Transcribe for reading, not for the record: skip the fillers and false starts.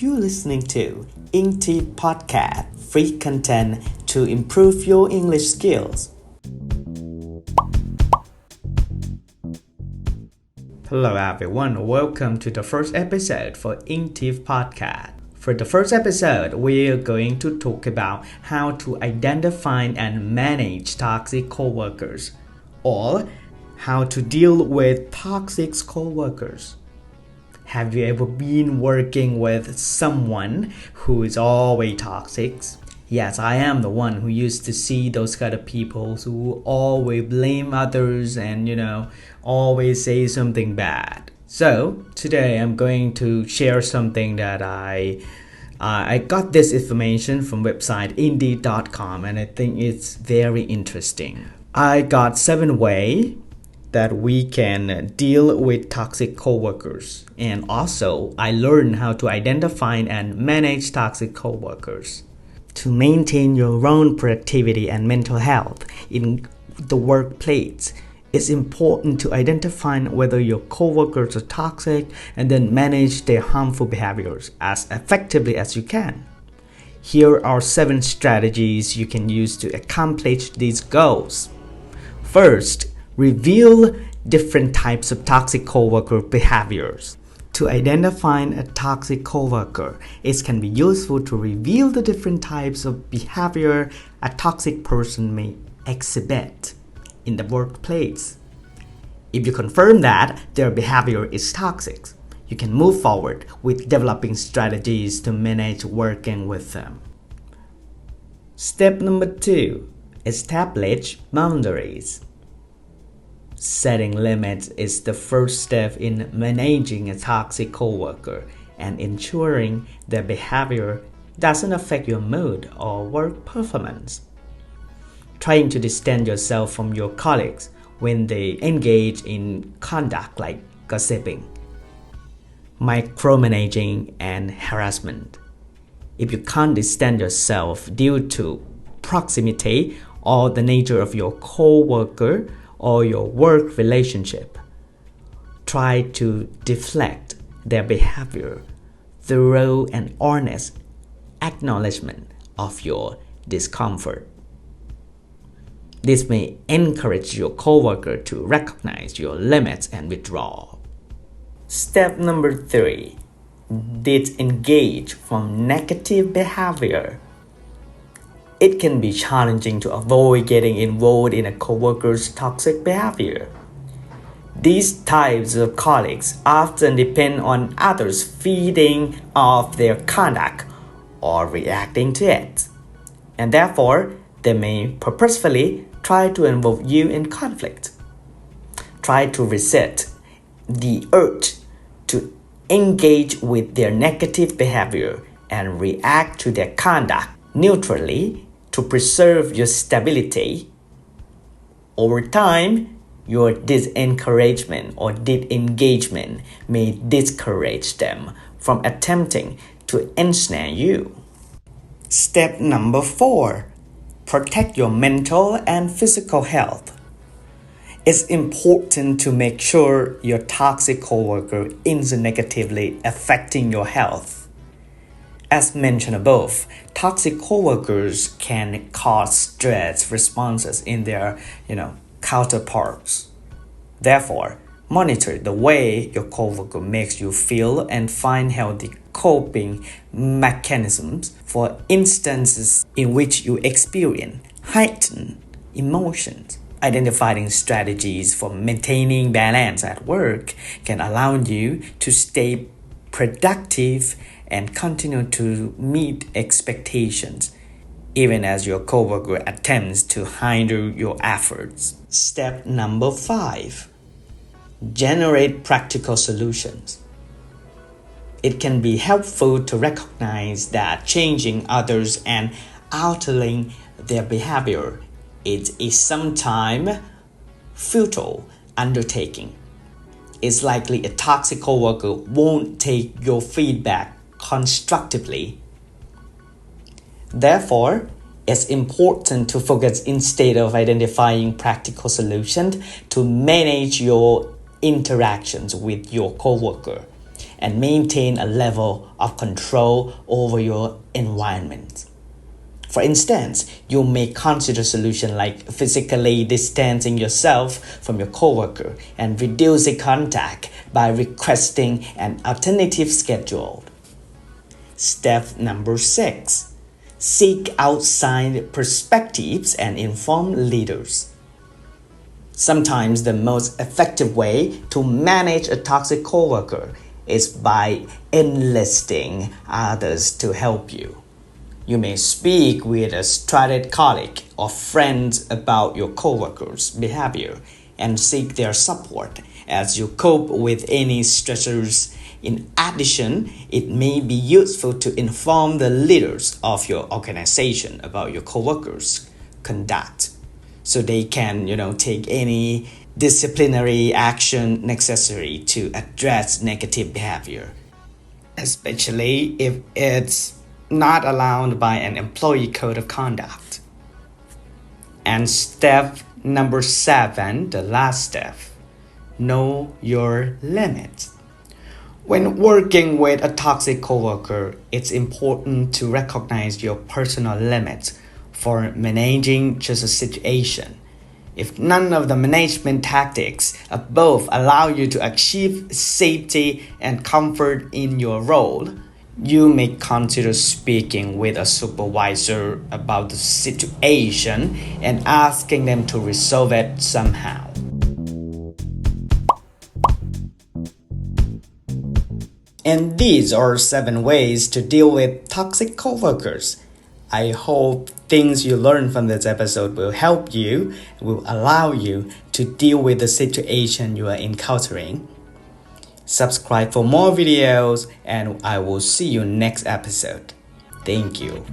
You're listening to ENGTEVE Podcast, free content to improve your English skills. Hello everyone, welcome to the first episode for ENGTEVE Podcast. For the first episode, we're going to talk about how to identify and manage toxic coworkers, or how to deal with toxic coworkers. Have you ever been working with someone who is always toxic? Yes, I am the one who used to see those kind of people who always blame others and, always say something bad. So, today I'm going to share something that I got this information from website indeed.com and I think it's very interesting. I got 7 ways that we can deal with toxic coworkers, and also I learned how to identify and manage toxic coworkers. To maintain your own productivity and mental health in the workplace, it's important to identify whether your coworkers are toxic and then manage their harmful behaviors as effectively as you can. Here are 7 strategies you can use to accomplish these goals. First, reveal different types of toxic coworker behaviors. To identify a toxic coworker, it can be useful to reveal the different types of behavior a toxic person may exhibit in the workplace. If you confirm that their behavior is toxic, you can move forward with developing strategies to manage working with them. Step number 2. Establish boundaries. Setting limits is the first step in managing a toxic coworker and ensuring their behavior doesn't affect your mood or work performance. Trying to distance yourself from your colleagues when they engage in conduct like gossiping, micromanaging, and harassment. If you can't distance yourself due to proximity or the nature of your coworker or your work relationship, try to deflect their behavior through an honest acknowledgement of your discomfort. This may encourage your coworker to recognize your limits and withdraw. Step number 3. Disengage from negative behavior. It can be challenging to avoid getting involved in a coworker's toxic behavior. These types of colleagues often depend on others feeding off their conduct or reacting to it, and therefore they may purposefully try to involve you in conflict. Try to resist the urge to engage with their negative behavior and react to their conduct neutrally to preserve your stability. Over time, your disencouragement or disengagement may discourage them from attempting to ensnare you. Step number 4. Protect your mental and physical health. It's important to make sure your toxic coworker isn't negatively affecting your health. As mentioned above, toxic coworkers can cause stress responses in their, counterparts. Therefore, monitor the way your coworker makes you feel and find healthy coping mechanisms for instances in which you experience heightened emotions. Identifying strategies for maintaining balance at work can allow you to stay productive and continue to meet expectations, even as your coworker attempts to hinder your efforts. Step number 5. Generate practical solutions. It can be helpful to recognize that changing others and altering their behavior is sometimes futile undertaking. It's likely a toxic coworker won't take your feedback constructively. Therefore, it's important to focus instead of identifying practical solutions to manage your interactions with your coworker and maintain a level of control over your environment. For instance, you may consider solutions like physically distancing yourself from your coworker and reducing contact by requesting an alternative schedule. Step number 6. Seek outside perspectives and inform leaders. Sometimes the most effective way to manage a toxic coworker is by enlisting others to help you. You may speak with a trusted colleague or friends about your coworker's behavior and seek their support as you cope with any stressors. In addition, it may be useful to inform the leaders of your organization about your coworkers' conduct so they can, take any disciplinary action necessary to address negative behavior, especially if it's not allowed by an employee code of conduct. And step number 7, the last step, know your limits. When working with a toxic coworker, it's important to recognize your personal limits for managing just a situation. If none of the management tactics above allow you to achieve safety and comfort in your role, you may consider speaking with a supervisor about the situation and asking them to resolve it somehow. And these are 7 ways to deal with toxic coworkers. I hope things you learn from this episode will help you, will allow you to deal with the situation you are encountering. Subscribe for more videos and I will see you next episode. Thank you.